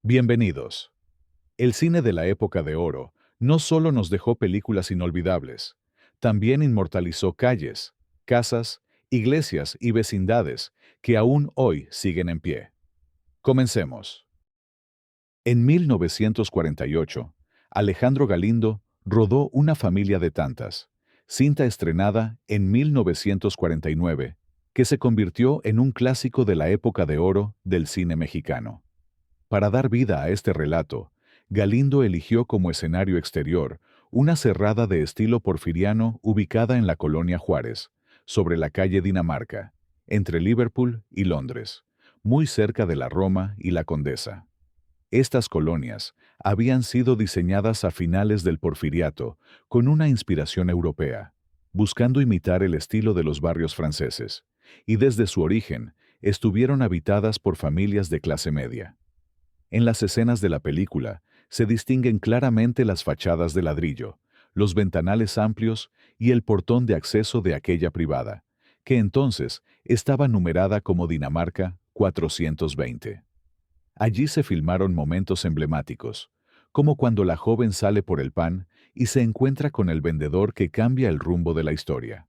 Bienvenidos. El cine de la época de oro no solo nos dejó películas inolvidables, también inmortalizó calles, casas, iglesias y vecindades que aún hoy siguen en pie. Comencemos. En 1948, Alejandro Galindo rodó Una familia de tantas, cinta estrenada en 1949, que se convirtió en un clásico de la época de oro del cine mexicano. Para dar vida a este relato, Galindo eligió como escenario exterior una cerrada de estilo porfiriano ubicada en la colonia Juárez, sobre la calle Dinamarca, entre Liverpool y Londres, muy cerca de la Roma y la Condesa. Estas colonias habían sido diseñadas a finales del Porfiriato con una inspiración europea, buscando imitar el estilo de los barrios franceses, y desde su origen estuvieron habitadas por familias de clase media. En las escenas de la película se distinguen claramente las fachadas de ladrillo, los ventanales amplios y el portón de acceso de aquella privada, que entonces estaba numerada como Dinamarca 420. Allí se filmaron momentos emblemáticos, como cuando la joven sale por el pan y se encuentra con el vendedor que cambia el rumbo de la historia.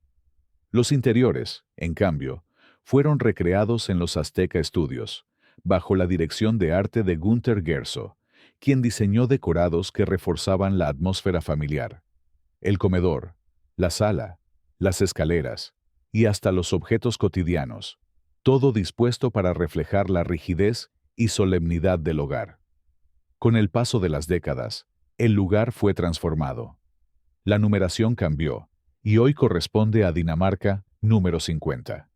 Los interiores, en cambio, fueron recreados en los Azteca Studios, bajo la dirección de arte de Günther Gerso, quien diseñó decorados que reforzaban la atmósfera familiar. El comedor, la sala, las escaleras y hasta los objetos cotidianos, todo dispuesto para reflejar la rigidez y solemnidad del hogar. Con el paso de las décadas, el lugar fue transformado. La numeración cambió, y hoy corresponde a Dinamarca número 50.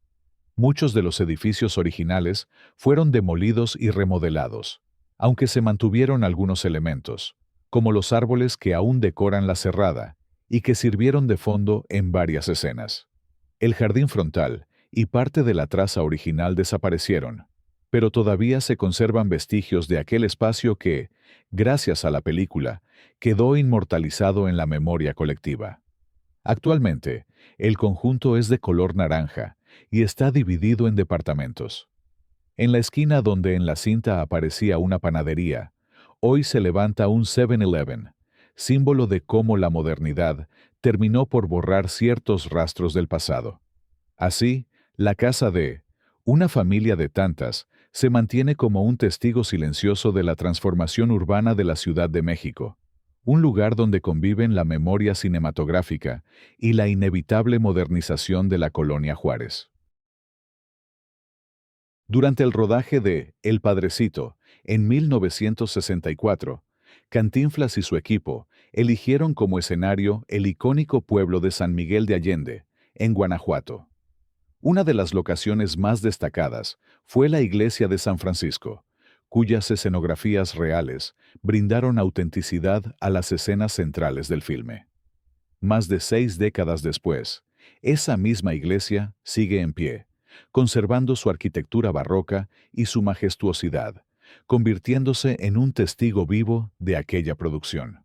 Muchos de los edificios originales fueron demolidos y remodelados, aunque se mantuvieron algunos elementos, como los árboles que aún decoran la cerrada y que sirvieron de fondo en varias escenas. El jardín frontal y parte de la traza original desaparecieron, pero todavía se conservan vestigios de aquel espacio que, gracias a la película, quedó inmortalizado en la memoria colectiva. Actualmente, el conjunto es de color naranja y está dividido en departamentos. En la esquina donde en la cinta aparecía una panadería, hoy se levanta un 7-Eleven, símbolo de cómo la modernidad terminó por borrar ciertos rastros del pasado. Así, la casa de Una familia de tantas se mantiene como un testigo silencioso de la transformación urbana de la Ciudad de México, un lugar donde conviven la memoria cinematográfica y la inevitable modernización de la colonia Juárez. Durante el rodaje de El Padrecito, en 1964, Cantinflas y su equipo eligieron como escenario el icónico pueblo de San Miguel de Allende, en Guanajuato. Una de las locaciones más destacadas fue la iglesia de San Francisco, cuyas escenografías reales brindaron autenticidad a las escenas centrales del filme. Más de 6 décadas después, esa misma iglesia sigue en pie, conservando su arquitectura barroca y su majestuosidad, convirtiéndose en un testigo vivo de aquella producción.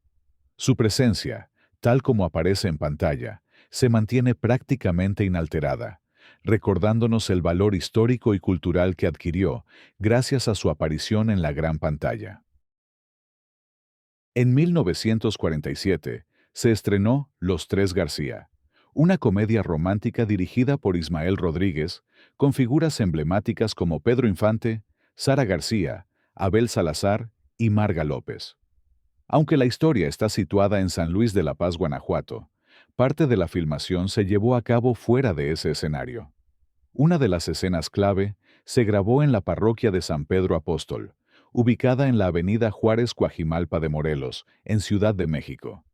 Su presencia, tal como aparece en pantalla, se mantiene prácticamente inalterada, recordándonos el valor histórico y cultural que adquirió gracias a su aparición en la gran pantalla. En 1947 se estrenó Los Tres García, una comedia romántica dirigida por Ismael Rodríguez, con figuras emblemáticas como Pedro Infante, Sara García, Abel Salazar y Marga López. Aunque la historia está situada en San Luis de la Paz, Guanajuato, parte de la filmación se llevó a cabo fuera de ese escenario. Una de las escenas clave se grabó en la parroquia de San Pedro Apóstol, ubicada en la avenida Juárez Coajimalpa de Morelos, en Ciudad de México.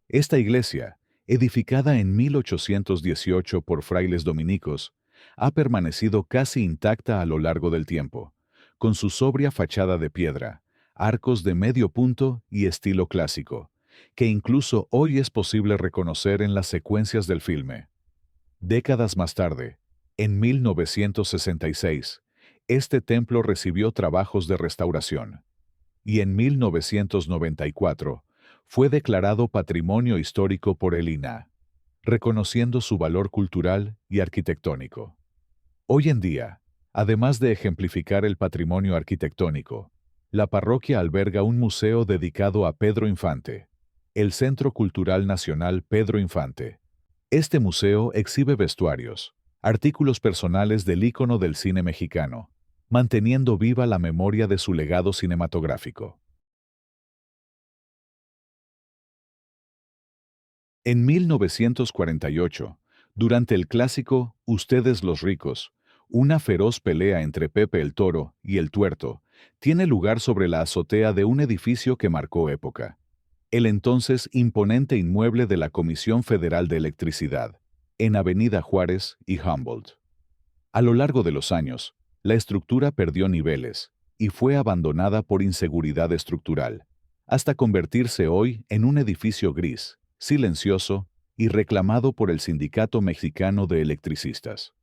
Esta iglesia, edificada en 1818 por frailes dominicos, ha permanecido casi intacta a lo largo del tiempo, con su sobria fachada de piedra, arcos de medio punto y estilo clásico, que incluso hoy es posible reconocer en las secuencias del filme. Décadas más tarde, en 1966, este templo recibió trabajos de restauración, y en 1994 fue declarado Patrimonio Histórico por el INAH, reconociendo su valor cultural y arquitectónico. Hoy en día, además de ejemplificar el patrimonio arquitectónico, La parroquia alberga un museo dedicado a Pedro Infante, el Centro Cultural Nacional Pedro Infante. Este museo exhibe vestuarios, artículos personales del ícono del cine mexicano, manteniendo viva la memoria de su legado cinematográfico. En 1948, durante el clásico Ustedes los ricos, una feroz pelea entre Pepe el Toro y el Tuerto tiene lugar sobre la azotea de un edificio que marcó época, el entonces imponente inmueble de la Comisión Federal de Electricidad, en Avenida Juárez y Humboldt. A lo largo de los años, la estructura perdió niveles y fue abandonada por inseguridad estructural, hasta convertirse hoy en un edificio gris, silencioso y reclamado por el Sindicato Mexicano de Electricistas.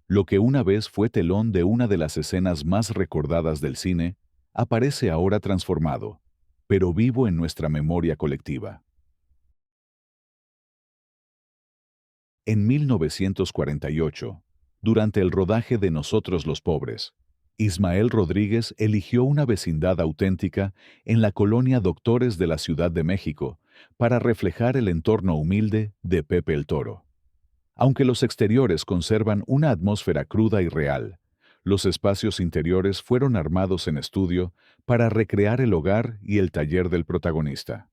Lo que una vez fue telón de una de las escenas más recordadas del cine, aparece ahora transformado, pero vivo en nuestra memoria colectiva. En 1948, durante el rodaje de Nosotros los Pobres, Ismael Rodríguez eligió una vecindad auténtica en la colonia Doctores de la Ciudad de México para reflejar el entorno humilde de Pepe el Toro. Aunque los exteriores conservan una atmósfera cruda y real, los espacios interiores fueron armados en estudio para recrear el hogar y el taller del protagonista.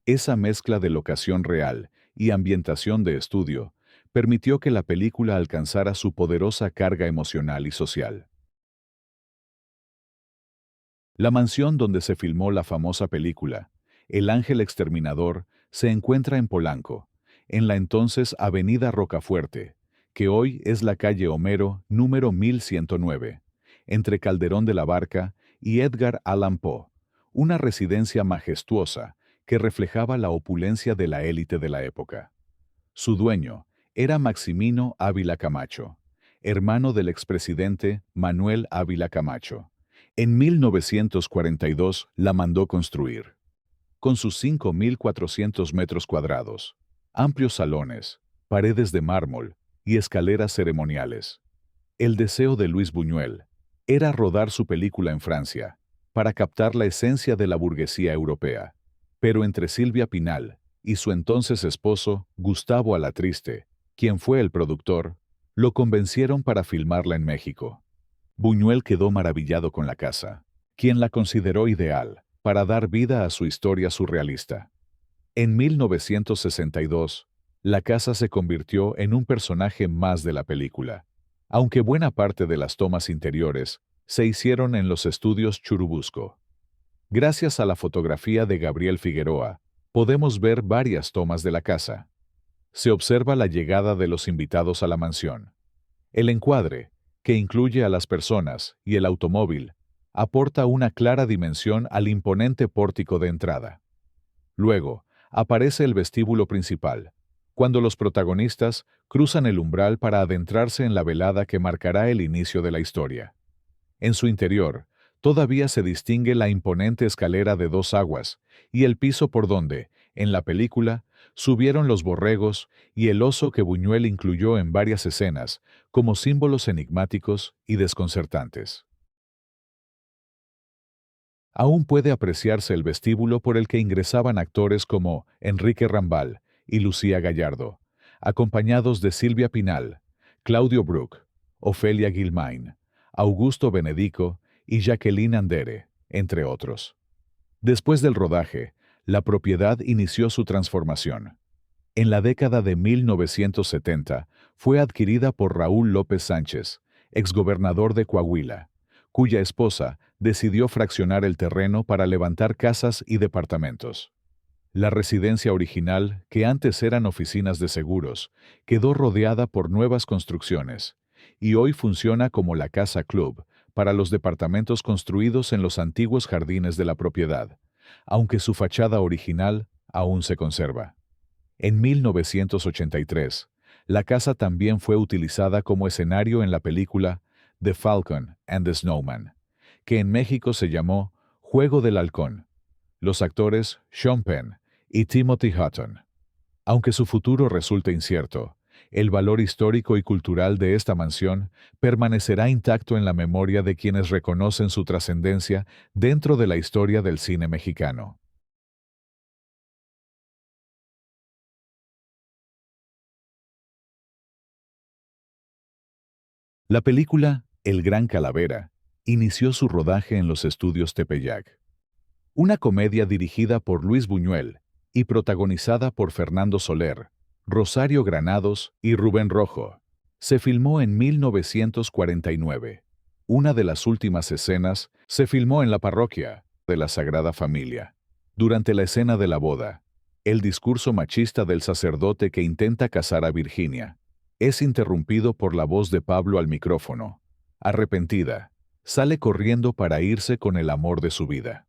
Esa mezcla de locación real y ambientación de estudio permitió que la película alcanzara su poderosa carga emocional y social. La mansión donde se filmó la famosa película, El Ángel Exterminador, se encuentra en Polanco, en la entonces Avenida Rocafuerte, que hoy es la calle Homero número 1109, entre Calderón de la Barca y Edgar Allan Poe, una residencia majestuosa que reflejaba la opulencia de la élite de la época. Su dueño era Maximino Ávila Camacho, hermano del expresidente Manuel Ávila Camacho. En 1942 la mandó construir. Con sus 5.400 metros cuadrados, amplios salones, paredes de mármol y escaleras ceremoniales. El deseo de Luis Buñuel era rodar su película en Francia, para captar la esencia de la burguesía europea. Pero entre Silvia Pinal y su entonces esposo, Gustavo Alatriste, quien fue el productor, lo convencieron para filmarla en México. Buñuel quedó maravillado con la casa, quien la consideró ideal para dar vida a su historia surrealista. En 1962, la casa se convirtió en un personaje más de la película, aunque buena parte de las tomas interiores se hicieron en los estudios Churubusco. Gracias a la fotografía de Gabriel Figueroa, podemos ver varias tomas de la casa. Se observa la llegada de los invitados a la mansión. El encuadre, que incluye a las personas y el automóvil, aporta una clara dimensión al imponente pórtico de entrada. Luego, aparece el vestíbulo principal, cuando los protagonistas cruzan el umbral para adentrarse en la velada que marcará el inicio de la historia. En su interior, todavía se distingue la imponente escalera de 2 aguas y el piso por donde, en la película, subieron los borregos y el oso que Buñuel incluyó en varias escenas como símbolos enigmáticos y desconcertantes. Aún puede apreciarse el vestíbulo por el que ingresaban actores como Enrique Rambal y Lucía Gallardo, acompañados de Silvia Pinal, Claudio Brook, Ofelia Guilmain, Augusto Benedico y Jacqueline Andere, entre otros. Después del rodaje, la propiedad inició su transformación. En la década de 1970, fue adquirida por Raúl López Sánchez, exgobernador de Coahuila, cuya esposa decidió fraccionar el terreno para levantar casas y departamentos. La residencia original, que antes eran oficinas de seguros, quedó rodeada por nuevas construcciones, y hoy funciona como la Casa Club para los departamentos construidos en los antiguos jardines de la propiedad, aunque su fachada original aún se conserva. En 1983, la casa también fue utilizada como escenario en la película The Falcon and the Snowman, que en México se llamó Juego del Halcón. Los actores Sean Penn y Timothy Hutton. Aunque su futuro resulta incierto, El valor histórico y cultural de esta mansión permanecerá intacto en la memoria de quienes reconocen su trascendencia dentro de la historia del cine mexicano. La película El Gran Calavera inició su rodaje en los estudios Tepeyac, una comedia dirigida por Luis Buñuel y protagonizada por Fernando Soler, Rosario Granados y Rubén Rojo. Se filmó en 1949. Una de las últimas escenas se filmó en la parroquia de la Sagrada Familia. Durante la escena de la boda, el discurso machista del sacerdote que intenta casar a Virginia es interrumpido por la voz de Pablo al micrófono. Arrepentida, sale corriendo para irse con el amor de su vida.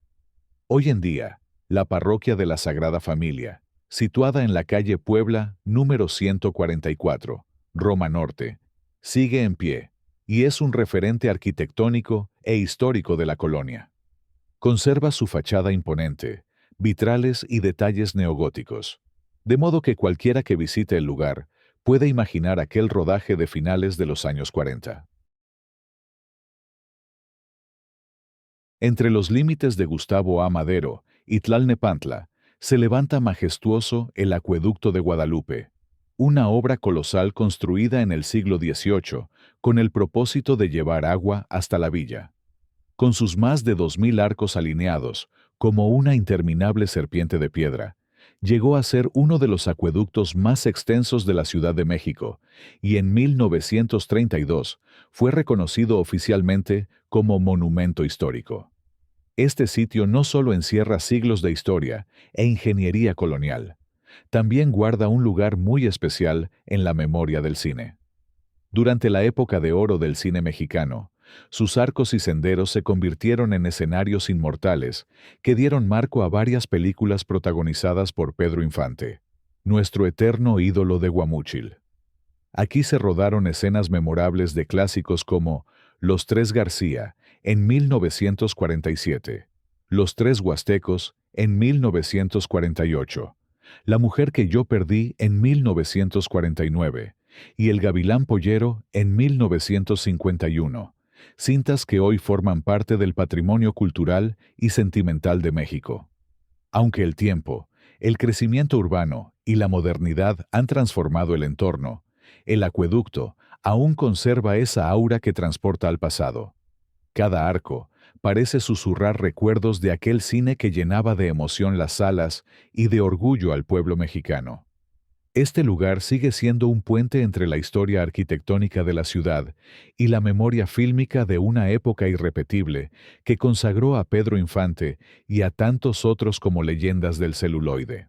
Hoy en día, la parroquia de la Sagrada Familia, situada en la calle Puebla, número 144, Roma Norte, sigue en pie y es un referente arquitectónico e histórico de la colonia. Conserva su fachada imponente, vitrales y detalles neogóticos, de modo que cualquiera que visite el lugar puede imaginar aquel rodaje de finales de los años 40. Entre los límites de Gustavo A. Madero y Tlalnepantla, se levanta majestuoso el Acueducto de Guadalupe, una obra colosal construida en el siglo XVIII con el propósito de llevar agua hasta la villa. Con sus más de 2000 arcos alineados, como una interminable serpiente de piedra, llegó a ser uno de los acueductos más extensos de la Ciudad de México y en 1932 fue reconocido oficialmente como monumento histórico. Este sitio no solo encierra siglos de historia e ingeniería colonial, también guarda un lugar muy especial en la memoria del cine. Durante la época de oro del cine mexicano, sus arcos y senderos se convirtieron en escenarios inmortales que dieron marco a varias películas protagonizadas por Pedro Infante, nuestro eterno ídolo de Guamúchil. Aquí se rodaron escenas memorables de clásicos como Los Tres García en 1947, Los Tres Huastecos en 1948, La Mujer que yo perdí en 1949 y El Gavilán Pollero en 1951, cintas que hoy forman parte del patrimonio cultural y sentimental de México. Aunque el tiempo, el crecimiento urbano y la modernidad han transformado el entorno, el acueducto aún conserva esa aura que transporta al pasado. Cada arco parece susurrar recuerdos de aquel cine que llenaba de emoción las salas y de orgullo al pueblo mexicano. Este lugar sigue siendo un puente entre la historia arquitectónica de la ciudad y la memoria fílmica de una época irrepetible que consagró a Pedro Infante y a tantos otros como leyendas del celuloide.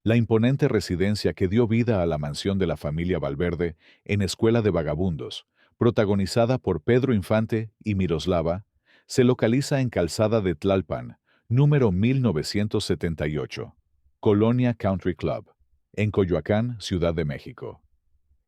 La imponente residencia que dio vida a la mansión de la familia Valverde en Escuela de Vagabundos, protagonizada por Pedro Infante y Miroslava, se localiza en Calzada de Tlalpan, número 1978, Colonia Country Club, en Coyoacán, Ciudad de México.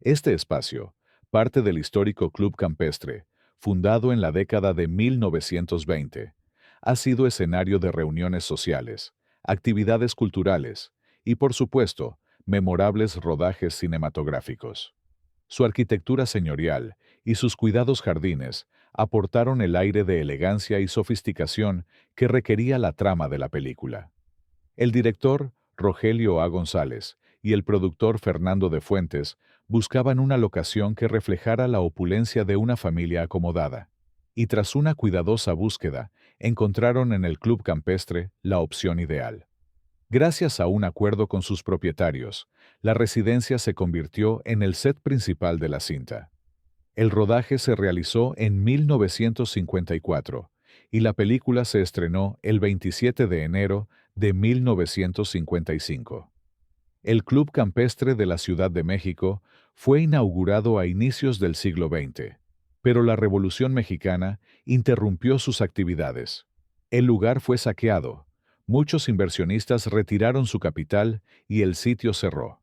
Este espacio, parte del histórico Club Campestre, fundado en la década de 1920, ha sido escenario de reuniones sociales, actividades culturales y, por supuesto, memorables rodajes cinematográficos. Su arquitectura señorial y sus cuidados jardines aportaron el aire de elegancia y sofisticación que requería la trama de la película. El director, Rogelio A. González, y el productor Fernando de Fuentes buscaban una locación que reflejara la opulencia de una familia acomodada, y tras una cuidadosa búsqueda, encontraron en el Club Campestre la opción ideal. Gracias a un acuerdo con sus propietarios, la residencia se convirtió en el set principal de la cinta. El rodaje se realizó en 1954 y la película se estrenó el 27 de enero de 1955. El Club Campestre de la Ciudad de México fue inaugurado a inicios del siglo XX, pero la Revolución Mexicana interrumpió sus actividades. El lugar fue saqueado, muchos inversionistas retiraron su capital y el sitio cerró.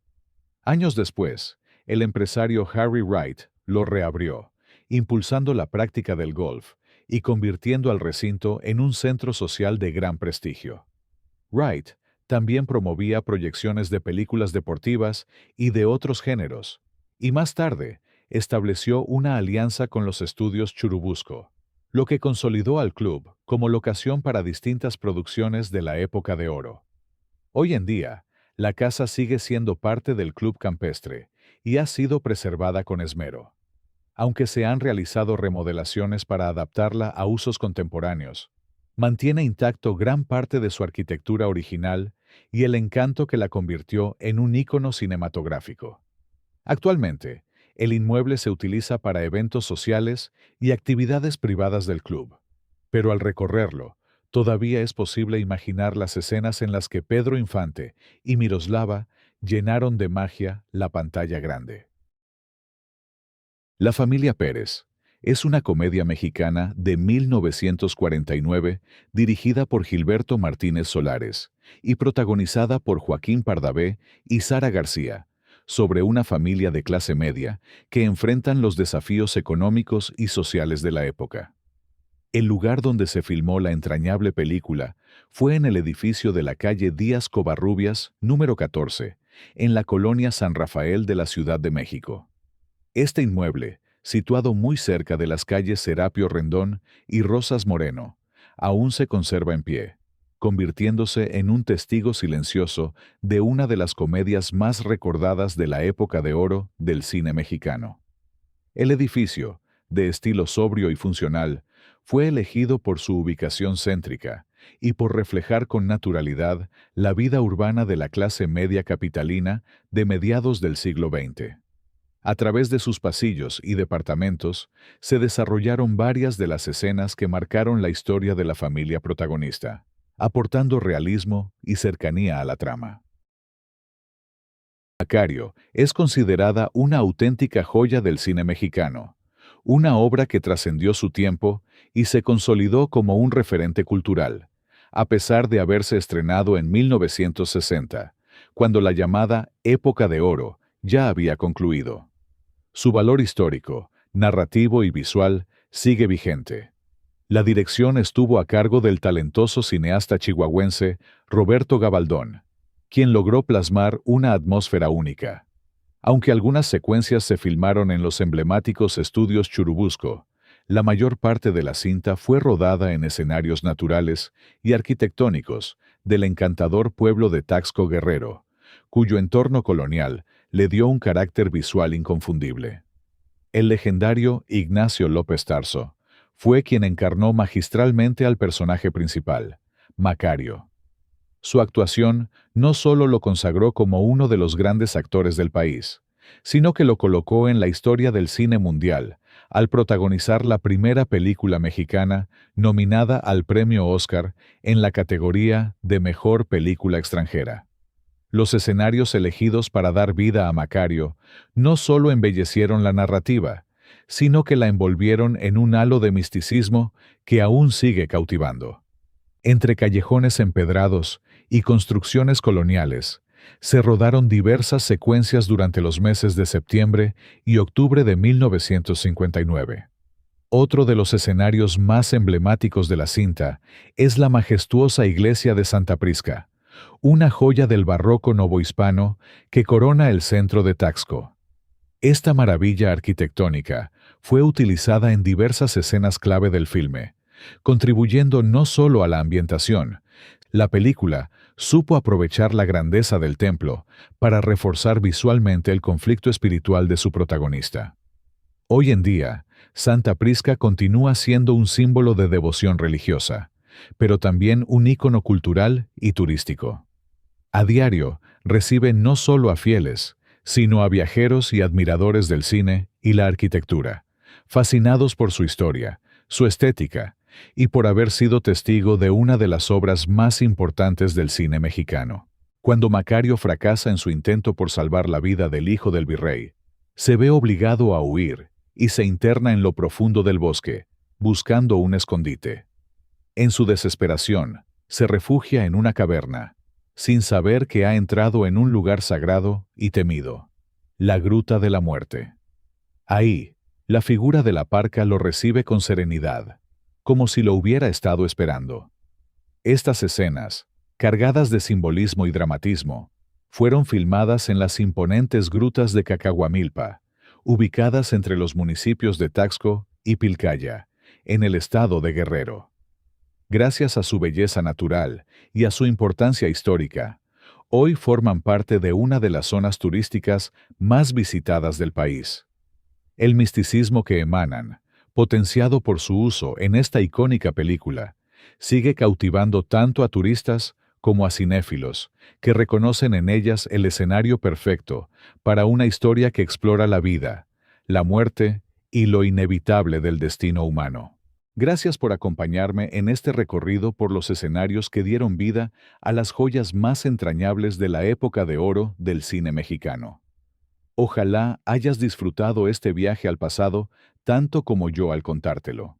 Años después, el empresario Harry Wright lo reabrió, impulsando la práctica del golf y convirtiendo al recinto en un centro social de gran prestigio. Wright También promovía proyecciones de películas deportivas y de otros géneros, y más tarde estableció una alianza con los estudios Churubusco, lo que consolidó al club como locación para distintas producciones de la época de oro. Hoy en día, la casa sigue siendo parte del club campestre y ha sido preservada con esmero. Aunque se han realizado remodelaciones para adaptarla a usos contemporáneos, mantiene intacto gran parte de su arquitectura original y el encanto que la convirtió en un ícono cinematográfico. Actualmente, el inmueble se utiliza para eventos sociales y actividades privadas del club, pero al recorrerlo, todavía es posible imaginar las escenas en las que Pedro Infante y Miroslava llenaron de magia la pantalla grande. La familia Pérez es una comedia mexicana de 1949 dirigida por Gilberto Martínez Solares y protagonizada por Joaquín Pardavé y Sara García, sobre una familia de clase media que enfrentan los desafíos económicos y sociales de la época. El lugar donde se filmó la entrañable película fue en el edificio de la calle Díaz Covarrubias, número 14, en la colonia San Rafael de la Ciudad de México. Este inmueble, situado muy cerca de las calles Serapio Rendón y Rosas Moreno, aún se conserva en pie, convirtiéndose en un testigo silencioso de una de las comedias más recordadas de la época de oro del cine mexicano. El edificio, de estilo sobrio y funcional, fue elegido por su ubicación céntrica y por reflejar con naturalidad la vida urbana de la clase media capitalina de mediados del siglo XX. A través de sus pasillos y departamentos, se desarrollaron varias de las escenas que marcaron la historia de la familia protagonista, aportando realismo y cercanía a la trama. Macario es considerada una auténtica joya del cine mexicano, una obra que trascendió su tiempo y se consolidó como un referente cultural, a pesar de haberse estrenado en 1960, cuando la llamada Época de Oro ya había concluido. Su valor histórico, narrativo y visual sigue vigente. La dirección estuvo a cargo del talentoso cineasta chihuahuense Roberto Gabaldón, quien logró plasmar una atmósfera única. Aunque algunas secuencias se filmaron en los emblemáticos estudios Churubusco, la mayor parte de la cinta fue rodada en escenarios naturales y arquitectónicos del encantador pueblo de Taxco Guerrero, cuyo entorno colonial le dio un carácter visual inconfundible. El legendario Ignacio López Tarso fue quien encarnó magistralmente al personaje principal, Macario. Su actuación no solo lo consagró como uno de los grandes actores del país, sino que lo colocó en la historia del cine mundial, al protagonizar la primera película mexicana nominada al Premio Oscar en la categoría de Mejor Película Extranjera. Los escenarios elegidos para dar vida a Macario no solo embellecieron la narrativa, sino que la envolvieron en un halo de misticismo que aún sigue cautivando. Entre callejones empedrados y construcciones coloniales, se rodaron diversas secuencias durante los meses de septiembre y octubre de 1959. Otro de los escenarios más emblemáticos de la cinta es la majestuosa iglesia de Santa Prisca, una joya del barroco novohispano que corona el centro de Taxco. Esta maravilla arquitectónica fue utilizada en diversas escenas clave del filme, contribuyendo no solo a la ambientación. La película supo aprovechar la grandeza del templo para reforzar visualmente el conflicto espiritual de su protagonista. Hoy en día, Santa Prisca continúa siendo un símbolo de devoción religiosa, pero también un ícono cultural y turístico. A diario, recibe no solo a fieles, sino a viajeros y admiradores del cine y la arquitectura, fascinados por su historia, su estética, y por haber sido testigo de una de las obras más importantes del cine mexicano. Cuando Macario fracasa en su intento por salvar la vida del hijo del virrey, se ve obligado a huir y se interna en lo profundo del bosque, buscando un escondite. En su desesperación, se refugia en una caverna, sin saber que ha entrado en un lugar sagrado y temido, la Gruta de la Muerte. Ahí, la figura de la parca lo recibe con serenidad, como si lo hubiera estado esperando. Estas escenas, cargadas de simbolismo y dramatismo, fueron filmadas en las imponentes grutas de Cacahuamilpa, ubicadas entre los municipios de Taxco y Pilcaya, en el estado de Guerrero. Gracias a su belleza natural y a su importancia histórica, hoy forman parte de una de las zonas turísticas más visitadas del país. El misticismo que emanan, potenciado por su uso en esta icónica película, sigue cautivando tanto a turistas como a cinéfilos, que reconocen en ellas el escenario perfecto para una historia que explora la vida, la muerte y lo inevitable del destino humano. Gracias por acompañarme en este recorrido por los escenarios que dieron vida a las joyas más entrañables de la época de oro del cine mexicano. Ojalá hayas disfrutado este viaje al pasado tanto como yo al contártelo.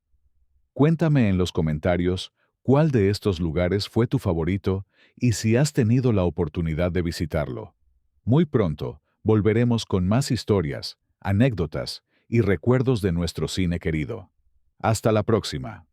Cuéntame en los comentarios cuál de estos lugares fue tu favorito y si has tenido la oportunidad de visitarlo. Muy pronto volveremos con más historias, anécdotas y recuerdos de nuestro cine querido. Hasta la próxima.